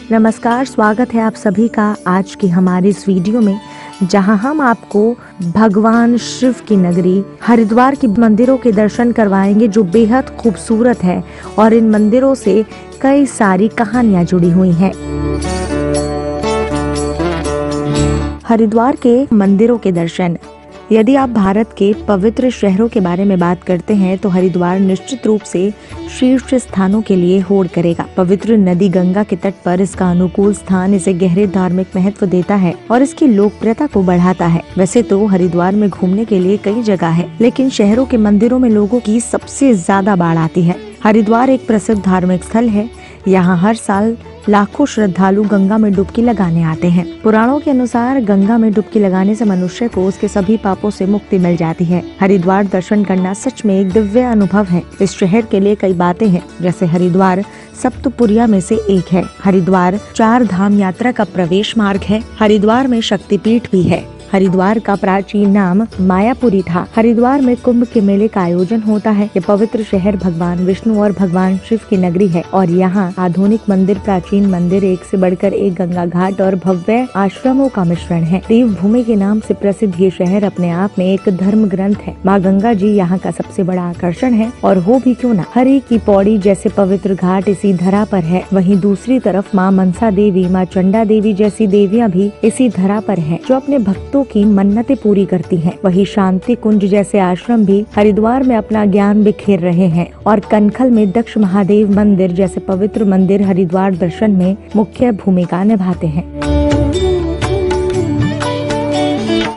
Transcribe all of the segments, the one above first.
नमस्कार, स्वागत है आप सभी का आज की हमारी इस वीडियो में, जहां हम आपको भगवान शिव की नगरी हरिद्वार के मंदिरों के दर्शन करवाएंगे जो बेहद खूबसूरत है और इन मंदिरों से कई सारी कहानियां जुड़ी हुई हैं। हरिद्वार के मंदिरों के दर्शन। यदि आप भारत के पवित्र शहरों के बारे में बात करते हैं तो हरिद्वार निश्चित रूप से शीर्ष स्थानों के लिए होड़ करेगा। पवित्र नदी गंगा के तट पर इसका अनुकूल स्थान इसे गहरे धार्मिक महत्व देता है और इसकी लोकप्रियता को बढ़ाता है। वैसे तो हरिद्वार में घूमने के लिए कई जगह है, लेकिन शहरों के मंदिरों में लोगों की सबसे ज्यादा बाढ़ आती है। हरिद्वार एक प्रसिद्ध धार्मिक स्थल है। यहाँ हर साल लाखों श्रद्धालु गंगा में डुबकी लगाने आते हैं। पुराणों के अनुसार गंगा में डुबकी लगाने से मनुष्य को उसके सभी पापों से मुक्ति मिल जाती है। हरिद्वार दर्शन करना सच में एक दिव्य अनुभव है। इस शहर के लिए कई बातें हैं, जैसे हरिद्वार सप्तपुरिया में से एक है। हरिद्वार 4 धाम यात्रा का प्रवेश मार्ग है। हरिद्वार में शक्तिपीठ भी है। हरिद्वार का प्राचीन नाम मायापुरी था। हरिद्वार में कुंभ के मेले का आयोजन होता है। ये पवित्र शहर भगवान विष्णु और भगवान शिव की नगरी है और यहाँ आधुनिक मंदिर, प्राचीन मंदिर, एक से बढ़कर एक गंगा घाट और भव्य आश्रमों का मिश्रण है। देव भूमि के नाम से प्रसिद्ध ये शहर अपने आप में एक धर्म ग्रंथ है। माँ गंगा जी यहाँ का सबसे बड़ा आकर्षण है और हो भी क्यों ना, हरि की पौड़ी जैसे पवित्र घाट इसी धरा पर है। वहीं दूसरी तरफ माँ मनसा देवी, माँ चंडा देवी जैसी देवियाँ भी इसी धरा पर है, जो अपने भक्तों की मन्नतें पूरी करती हैं। वही शांति कुंज जैसे आश्रम भी हरिद्वार में अपना ज्ञान बिखेर रहे हैं और कनखल में दक्ष महादेव मंदिर जैसे पवित्र मंदिर हरिद्वार दर्शन में मुख्य भूमिका निभाते हैं।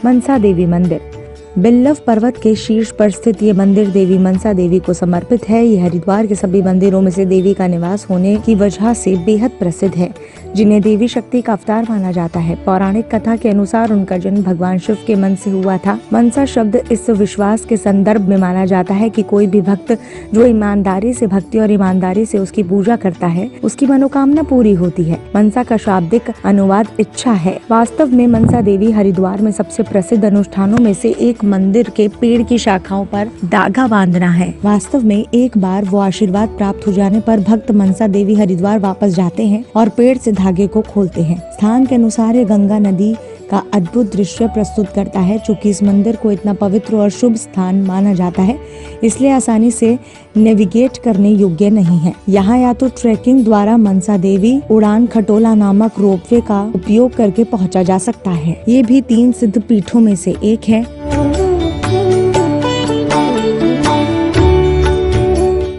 मनसा देवी मंदिर। बिल्लव पर्वत के शीर्ष पर स्थित ये मंदिर देवी मनसा देवी को समर्पित है। ये हरिद्वार के सभी मंदिरों में से देवी का निवास होने की वजह से बेहद प्रसिद्ध है, जिन्हें देवी शक्ति का अवतार माना जाता है। पौराणिक कथा के अनुसार उनका जन्म भगवान शिव के मन से हुआ था। मनसा शब्द इस विश्वास के संदर्भ में माना जाता है कि कोई भी भक्त जो ईमानदारी से भक्ति और ईमानदारी से उसकी पूजा करता है, उसकी मनोकामना पूरी होती है। मनसा का शाब्दिक अनुवाद इच्छा है। वास्तव में मनसा देवी हरिद्वार में सबसे प्रसिद्ध अनुष्ठानों में से एक मंदिर के पेड़ की शाखाओं पर धागा बांधना है। वास्तव में एक बार वो आशीर्वाद प्राप्त हो जाने पर भक्त मनसा देवी हरिद्वार वापस जाते हैं और पेड़ से धागे को खोलते हैं। स्थान के अनुसार ये गंगा नदी का अद्भुत दृश्य प्रस्तुत करता है। चूंकि इस मंदिर को इतना पवित्र और शुभ स्थान माना जाता है, इसलिए आसानी से नेविगेट करने योग्य नहीं है। यहाँ या तो ट्रैकिंग द्वारा मनसा देवी उड़ान खटोला नामक रोपवे का उपयोग करके पहुँचा जा सकता है। ये भी 3 सिद्ध पीठों में से एक है।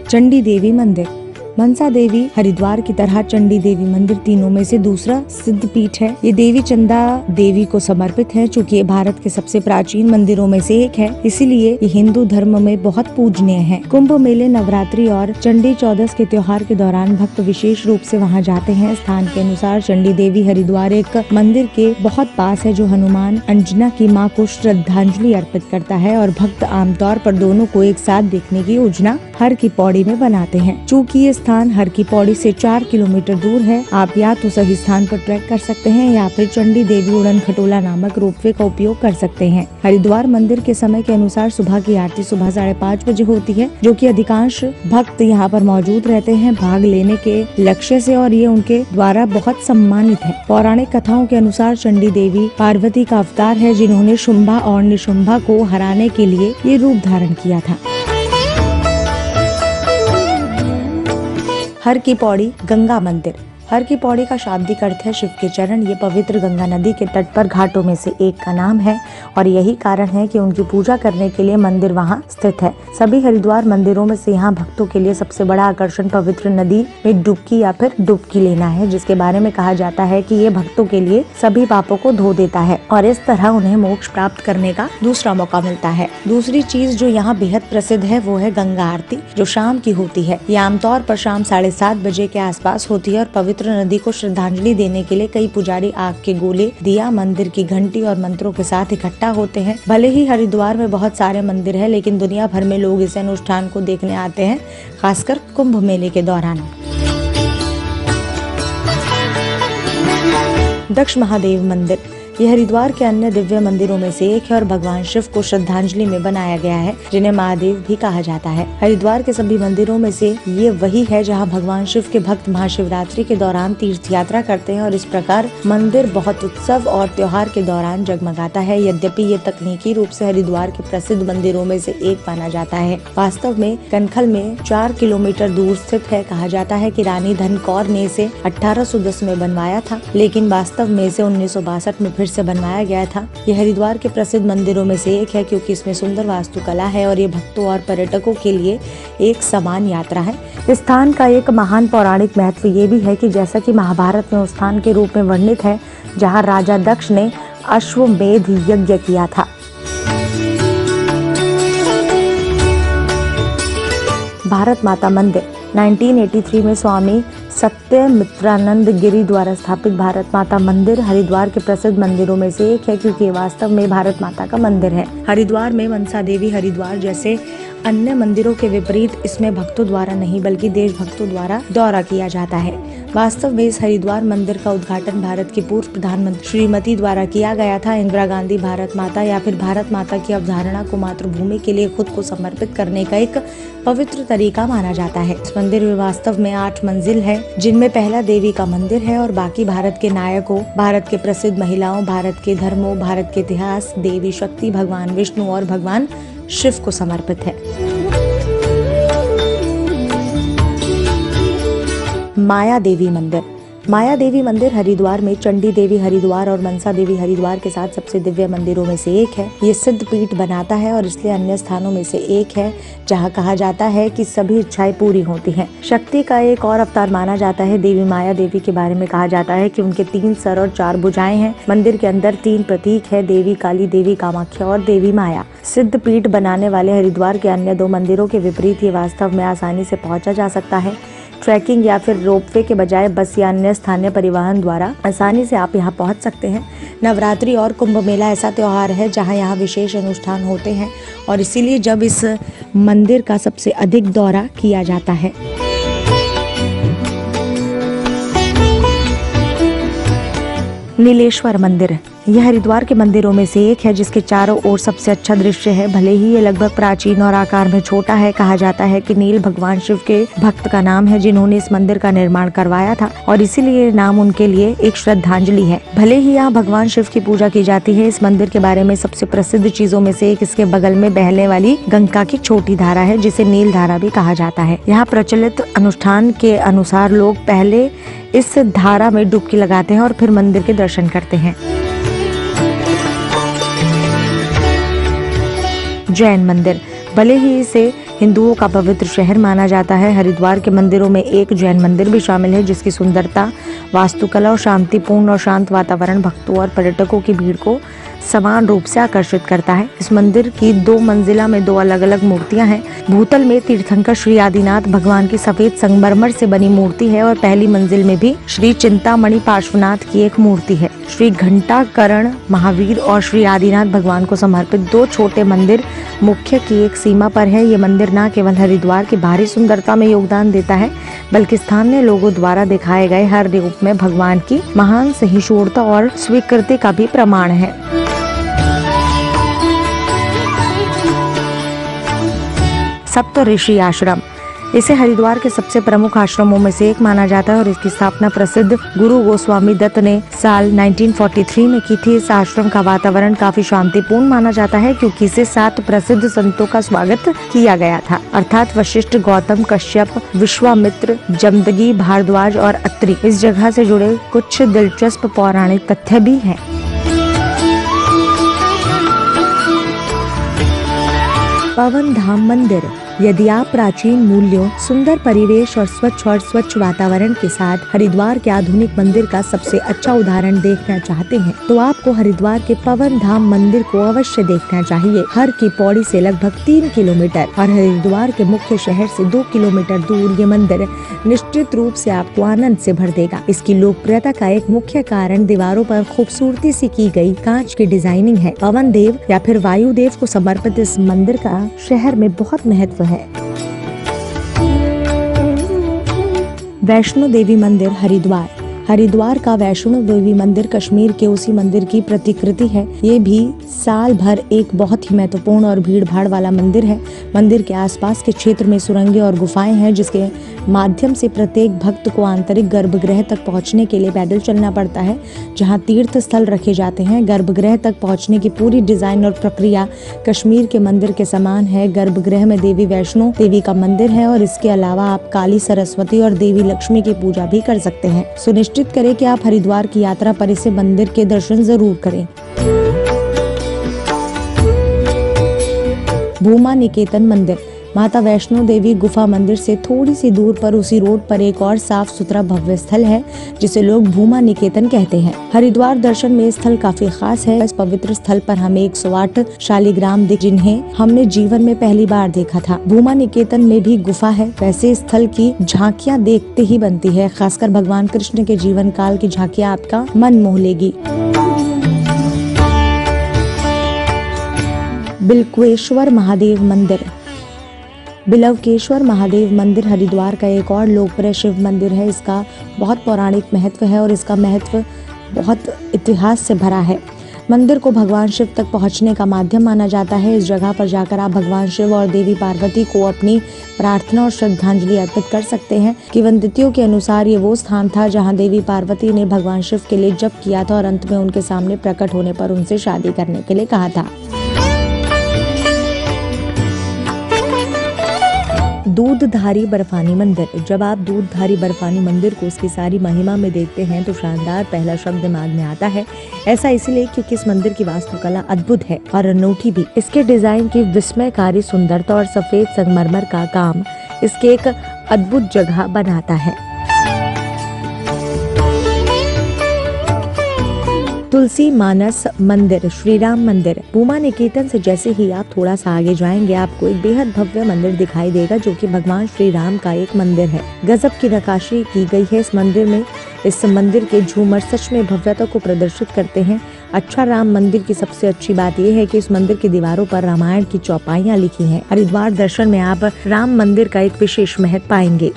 चंडी देवी मंदिर। मनसा देवी हरिद्वार की तरह चंडी देवी मंदिर तीनों में से दूसरा सिद्ध पीठ है। ये देवी चंदा देवी को समर्पित है। चूंकि ये भारत के सबसे प्राचीन मंदिरों में से एक है, इसीलिए ये हिंदू धर्म में बहुत पूजनीय है। कुंभ मेले, नवरात्रि और चंडी चौदस के त्योहार के दौरान भक्त विशेष रूप से वहां जाते हैं। स्थान के अनुसार चंडी देवी हरिद्वार एक मंदिर के बहुत पास है, जो हनुमान अंजना की माँ को श्रद्धांजलि अर्पित करता है और भक्त आमतौर पर दोनों को एक साथ देखने की योजना हर की पौड़ी में बनाते हैं। चूँकि ये स्थान हर की पौड़ी से 4 किलोमीटर दूर है, आप या तो सही स्थान पर ट्रैक कर सकते हैं या फिर चंडी देवी उड़न खटोला नामक रोपवे का उपयोग कर सकते हैं। हरिद्वार मंदिर के समय के अनुसार सुबह की आरती सुबह 5:30 बजे होती है, जो कि अधिकांश भक्त यहाँ पर मौजूद रहते हैं भाग लेने के लक्ष्य से, और ये उनके द्वारा बहुत सम्मानित है। पौराणिक कथाओं के अनुसार चंडी देवी पार्वती का अवतार है, जिन्होंने शुंभा और निशुंभा को हराने के लिए ये रूप धारण किया था। हर की पौड़ी गंगा मंदिर। हर की पौड़ी का शाब्दिक अर्थ है शिव के चरण। ये पवित्र गंगा नदी के तट पर घाटों में से एक का नाम है और यही कारण है कि उनकी पूजा करने के लिए मंदिर वहां स्थित है। सभी हरिद्वार मंदिरों में से यहाँ भक्तों के लिए सबसे बड़ा आकर्षण पवित्र नदी में डुबकी या फिर डुबकी लेना है, जिसके बारे में कहा जाता है कि ये भक्तों के लिए सभी पापों को धो देता है और इस तरह उन्हें मोक्ष प्राप्त करने का दूसरा मौका मिलता है। दूसरी चीज जो यहाँ बेहद प्रसिद्ध है वो है गंगा आरती, जो शाम की होती है। ये आमतौर पर शाम 7:30 बजे के आसपास होती है और पवित्र नदी को श्रद्धांजलि देने के लिए कई पुजारी आग के गोले, दिया, मंदिर की घंटी और मंत्रों के साथ इकट्ठा होते हैं। भले ही हरिद्वार में बहुत सारे मंदिर हैं, लेकिन दुनिया भर में लोग इस अनुष्ठान को देखने आते हैं, खासकर कुंभ मेले के दौरान। दक्ष महादेव मंदिर। ये हरिद्वार के अन्य दिव्य मंदिरों में से एक है और भगवान शिव को श्रद्धांजलि में बनाया गया है, जिन्हें महादेव भी कहा जाता है। हरिद्वार के सभी मंदिरों में से ये वही है जहाँ भगवान शिव के भक्त महाशिवरात्रि के दौरान तीर्थ यात्रा करते हैं और इस प्रकार मंदिर बहुत उत्सव और त्योहार के दौरान जगमगाता है। यद्यपि ये तकनीकी रूप से हरिद्वार के प्रसिद्ध मंदिरों में से एक माना जाता है। वास्तव में कनखल में 4 किलोमीटर दूर स्थित है। कहा जाता है कि रानी धन कौर ने इसे 1810 में बनवाया था, लेकिन वास्तव में इसे 1962 में फिर से बनवाया गया था। ये हरिद्वार के प्रसिद्ध मंदिरों में से एक है क्योंकि इसमें सुंदर वास्तुकला है और ये भक्तों और पर्यटकों के लिए एक समान यात्रा है। इस स्थान का एक महान पौराणिक महत्व ये भी है कि जैसा कि महाभारत में उस स्थान के रूप में वर्णित है जहाँ राजा दक्ष ने अश्वमेध यज्ञ किया था। भारत माता मंदिर 1983 में स्वामी सत्यमित्रानंद गिरी द्वारा स्थापित भारत माता मंदिर हरिद्वार के प्रसिद्ध मंदिरों में से एक है क्योंकि वास्तव में भारत माता का मंदिर है। हरिद्वार में मनसा देवी हरिद्वार जैसे अन्य मंदिरों के विपरीत इसमें भक्तों द्वारा नहीं बल्कि देशभक्तों द्वारा दौरा किया जाता है। वास्तव में इस हरिद्वार मंदिर का उद्घाटन भारत की पूर्व प्रधानमंत्री श्रीमती द्वारा किया गया था। इंदिरा गांधी भारत माता या फिर भारत माता की अवधारणा को मातृभूमि के लिए खुद को समर्पित करने का एक पवित्र तरीका माना जाता है। इस मंदिर में वास्तव में 8 मंजिल है, जिनमें पहला देवी का मंदिर है और बाकी भारत के नायकों, भारत के प्रसिद्ध महिलाओं, भारत के धर्मों, भारत के इतिहास, देवी शक्ति, भगवान विष्णु और भगवान शिव को समर्पित है। माया देवी मंदिर। माया देवी मंदिर हरिद्वार में चंडी देवी हरिद्वार और मनसा देवी हरिद्वार के साथ सबसे दिव्य मंदिरों में से एक है। ये सिद्ध पीठ बनाता है और इसलिए अन्य स्थानों में से एक है जहाँ कहा जाता है कि सभी इच्छाएं पूरी होती हैं। शक्ति का एक और अवतार माना जाता है। देवी माया देवी के बारे में कहा जाता है कि उनके 3 सर और 4 भुजाएं हैं। मंदिर के अंदर 3 प्रतीक है, देवी काली, देवी कामाख्या और देवी माया। सिद्ध पीठ बनाने वाले हरिद्वार के अन्य 2 मंदिरों के विपरीत ये वास्तव में आसानी से पहुंचा जा सकता है। ट्रैकिंग या फिर रोपवे के बजाय बस या अन्य स्थानीय परिवहन द्वारा आसानी से आप यहाँ पहुँच सकते हैं। नवरात्रि और कुंभ मेला ऐसा त्योहार है जहाँ यहाँ विशेष अनुष्ठान होते हैं और इसीलिए जब इस मंदिर का सबसे अधिक दौरा किया जाता है। नीलेश्वर मंदिर। यह हरिद्वार के मंदिरों में से एक है जिसके चारों ओर सबसे अच्छा दृश्य है। भले ही ये लगभग प्राचीन और आकार में छोटा है, कहा जाता है कि नील भगवान शिव के भक्त का नाम है जिन्होंने इस मंदिर का निर्माण करवाया था और इसीलिए नाम उनके लिए एक श्रद्धांजलि है। भले ही यहाँ भगवान शिव की पूजा की जाती है। इस मंदिर के बारे में सबसे प्रसिद्ध चीजों में से एक इसके बगल में बहने वाली गंगा की छोटी धारा है जिसे नील धारा भी कहा जाता है। यहाँ प्रचलित अनुष्ठान के अनुसार लोग पहले इस धारा में डुबकी लगाते हैं और फिर मंदिर के दर्शन करते हैं। जैन मंदिर। भले ही इसे हिंदुओं का पवित्र शहर माना जाता है, हरिद्वार के मंदिरों में एक जैन मंदिर भी शामिल है जिसकी सुंदरता, वास्तुकला और शांतिपूर्ण और शांत वातावरण भक्तों और पर्यटकों की भीड़ को समान रूप से आकर्षित करता है। इस मंदिर की 2 मंजिला में 2 अलग अलग मूर्तियां हैं। भूतल में तीर्थंकर श्री आदिनाथ भगवान की सफेद संगमरमर से बनी मूर्ति है और पहली मंजिल में भी श्री चिंतामणि पार्श्वनाथ की एक मूर्ति है। श्री घंटाकर्ण महावीर और श्री आदिनाथ भगवान को समर्पित 2 छोटे मंदिर मुख्य की एक सीमा पर है। ये मंदिर न केवल हरिद्वार की बाहरी सुंदरता में योगदान देता है बल्कि स्थानीय लोगों द्वारा दिखाए गए हर रूप में भगवान की महान सहिष्णुता और स्वीकृति का भी प्रमाण है। सप्तऋषि आश्रम। इसे हरिद्वार के सबसे प्रमुख आश्रमों में से एक माना जाता है और इसकी स्थापना प्रसिद्ध गुरु गोस्वामी दत्त ने साल 1943 में की थी। इस आश्रम का वातावरण काफी शांतिपूर्ण माना जाता है क्योंकि इसे 7 प्रसिद्ध संतों का स्वागत किया गया था, अर्थात वशिष्ठ, गौतम, कश्यप, विश्वामित्र, जमदगी, भारद्वाज और अत्रि। इस जगह से जुड़े कुछ दिलचस्प पौराणिक तथ्य भी हैं। पवन धाम मंदिर। यदि आप प्राचीन मूल्यों, सुंदर परिवेश और स्वच्छ वातावरण के साथ हरिद्वार के आधुनिक मंदिर का सबसे अच्छा उदाहरण देखना चाहते हैं तो आपको हरिद्वार के पवन धाम मंदिर को अवश्य देखना चाहिए। हर की पौड़ी से लगभग 3 किलोमीटर और हरिद्वार के मुख्य शहर से 2 किलोमीटर दूर ये मंदिर निश्चित रूप से आपको आनंद से भर देगा। इसकी लोकप्रियता का एक मुख्य कारण दीवारों पर खूबसूरती से की गई कांच की डिजाइनिंग है। पवन देव या फिर वायुदेव को समर्पित इस मंदिर का शहर में बहुत महत्व है। वैष्णो देवी मंदिर हरिद्वार। हरिद्वार का वैष्णो देवी मंदिर कश्मीर के उसी मंदिर की प्रतिकृति है। ये भी साल भर एक बहुत ही महत्वपूर्ण और भीड़ भाड़ वाला मंदिर है। मंदिर के आसपास के क्षेत्र में सुरंगें और गुफाएं हैं, जिसके माध्यम से प्रत्येक भक्त को आंतरिक गर्भगृह तक पहुंचने के लिए पैदल चलना पड़ता है, जहां तीर्थ स्थल रखे जाते हैं। गर्भगृह तक पहुंचने की पूरी डिजाइन और प्रक्रिया कश्मीर के मंदिर के समान है। गर्भगृह में देवी वैष्णो देवी का मंदिर है और इसके अलावा आप काली, सरस्वती और देवी लक्ष्मी की पूजा भी कर सकते हैं। सुनिश्चित करें कि आप हरिद्वार की यात्रा पर इसे मंदिर के दर्शन जरूर करें। भूमा निकेतन मंदिर माता वैष्णो देवी गुफा मंदिर से थोड़ी सी दूर पर उसी रोड पर एक और साफ सुथरा भव्य स्थल है, जिसे लोग भूमा निकेतन कहते हैं। हरिद्वार दर्शन में स्थल काफी खास है। इस पवित्र स्थल पर हमें 108 शालिग्राम दिखे, जिन्हें हमने जीवन में पहली बार देखा था। भूमा निकेतन में भी गुफा है। वैसे स्थल की झांकियाँ देखते ही बनती है। खासकर भगवान कृष्ण के जीवन काल की झांकियाँ आपका मन मोह लेगी। बिलकेश्वर महादेव मंदिर बिलकेश्वर महादेव मंदिर हरिद्वार का एक और लोकप्रिय शिव मंदिर है। इसका बहुत पौराणिक महत्व है और इसका महत्व बहुत इतिहास से भरा है। मंदिर को भगवान शिव तक पहुंचने का माध्यम माना जाता है। इस जगह पर जाकर आप भगवान शिव और देवी पार्वती को अपनी प्रार्थना और श्रद्धांजलि अर्पित कर सकते हैं। किंवदंतियों के अनुसार ये वो स्थान था जहां देवी पार्वती ने भगवान शिव के लिए जप किया था और अंत में उनके सामने प्रकट होने पर उनसे शादी करने के लिए कहा था। दूधधारी बर्फानी मंदिर जब आप दूधधारी बर्फानी मंदिर को उसकी सारी महिमा में देखते हैं तो शानदार पहला शब्द दिमाग में आता है। ऐसा इसलिए क्योंकि इस मंदिर की वास्तुकला अद्भुत है और अनूठी भी। इसके डिजाइन की विस्मयकारी सुंदरता और सफेद संगमरमर का काम इसके एक अद्भुत जगह बनाता है। तुलसी मानस मंदिर श्री राम मंदिर भूमा निकेतन से जैसे ही आप थोड़ा सा आगे जाएंगे, आपको एक बेहद भव्य मंदिर दिखाई देगा, जो कि भगवान श्री राम का एक मंदिर है। गजब की नक्काशी की गई है इस मंदिर में। इस मंदिर के झूमर सच में भव्यता को प्रदर्शित करते हैं। अच्छा, राम मंदिर की सबसे अच्छी बात यह है कि इस मंदिर की दीवारों पर रामायण की चौपाइयाँ लिखी हैं। हरिद्वार दर्शन में आप राम मंदिर का एक विशेष महत्व पाएंगे।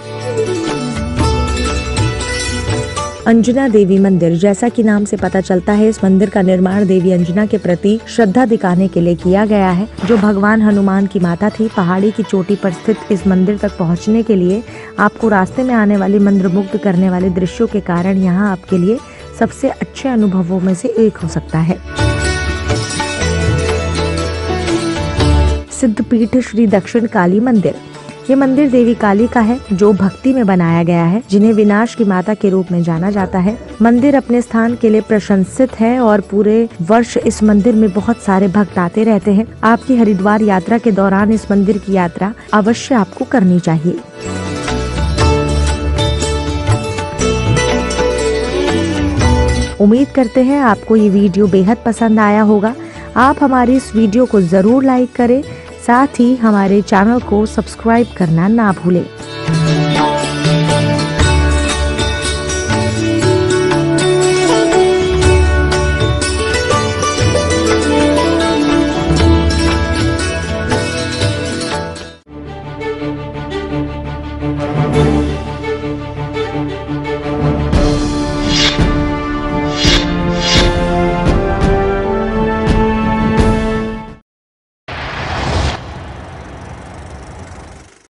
अंजना देवी मंदिर जैसा कि नाम से पता चलता है, इस मंदिर का निर्माण देवी अंजना के प्रति श्रद्धा दिखाने के लिए किया गया है, जो भगवान हनुमान की माता थी। पहाड़ी की चोटी पर स्थित इस मंदिर तक पहुंचने के लिए आपको रास्ते में आने वाली मंत्रमुग्ध करने वाले दृश्यों के कारण यहाँ आपके लिए सबसे अच्छे अनुभवों में से एक हो सकता है। सिद्धपीठ श्री दक्षिण काली मंदिर ये मंदिर देवी काली का है, जो भक्ति में बनाया गया है, जिन्हें विनाश की माता के रूप में जाना जाता है। मंदिर अपने स्थान के लिए प्रशंसित है और पूरे वर्ष इस मंदिर में बहुत सारे भक्त आते रहते हैं। आपकी हरिद्वार यात्रा के दौरान इस मंदिर की यात्रा अवश्य आपको करनी चाहिए। उम्मीद करते हैं आपको ये वीडियो बेहद पसंद आया होगा। आप हमारी इस वीडियो को जरूर लाइक करें, साथ ही हमारे चैनल को सब्सक्राइब करना ना भूलें।